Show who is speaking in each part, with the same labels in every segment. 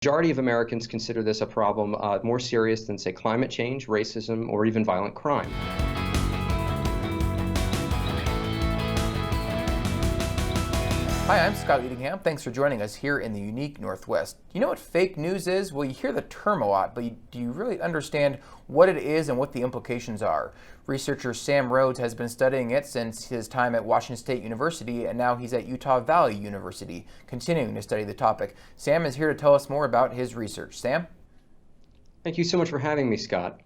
Speaker 1: Majority of Americans consider this a problem more serious than, say, climate change, racism, or even violent crime.
Speaker 2: Hi, I'm Scott Leadingham. Thanks for joining us here in the unique Northwest. Do you know what fake news is? Well, you hear the term a lot, but do you really understand what it is and what the implications are? Researcher Sam Rhodes has been studying it since his time at Washington State University, and now he's at Utah Valley University, continuing to study the topic. Sam is here to tell us more about his research. Sam?
Speaker 1: Thank you so much for having me, Scott.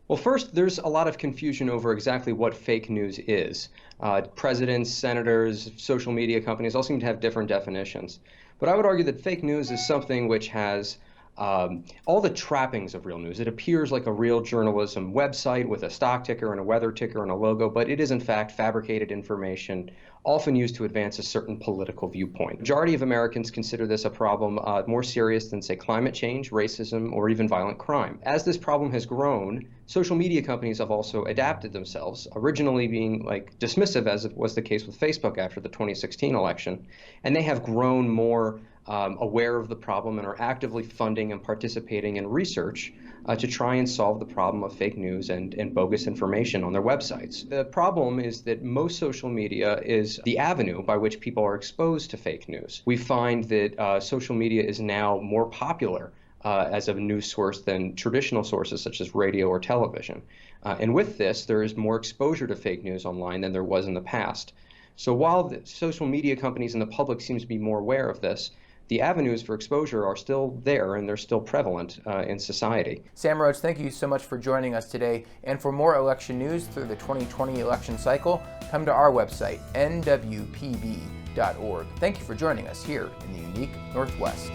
Speaker 1: Well, first, there's a lot of confusion over exactly what fake news is. Presidents, senators, social media companies all seem to have different definitions. But I would argue that fake news is something which has all the trappings of real news. It appears like a real journalism website with a stock ticker and a weather ticker and a logo, but it is in fact fabricated information, often used to advance a certain political viewpoint. Majority of Americans consider this a problem more serious than, say, climate change, racism, or even violent crime. As this problem has grown, social media companies have also adapted themselves, originally being dismissive, as was the case with Facebook after the 2016 election, and they have grown more aware of the problem and are actively funding and participating in research to try and solve the problem of fake news and bogus information on their websites. The problem is that most social media is the avenue by which people are exposed to fake news. We find that social media is now more popular as a news source than traditional sources such as radio or television. And with this, there is more exposure to fake news online than there was in the past. So while the social media companies and the public seems to be more aware of this, the avenues for exposure are still there and they're still prevalent in society.
Speaker 2: Sam Rhodes, thank you so much for joining us today. And for more election news through the 2020 election cycle, come to our website, nwpb.org. Thank you for joining us here in the unique Northwest.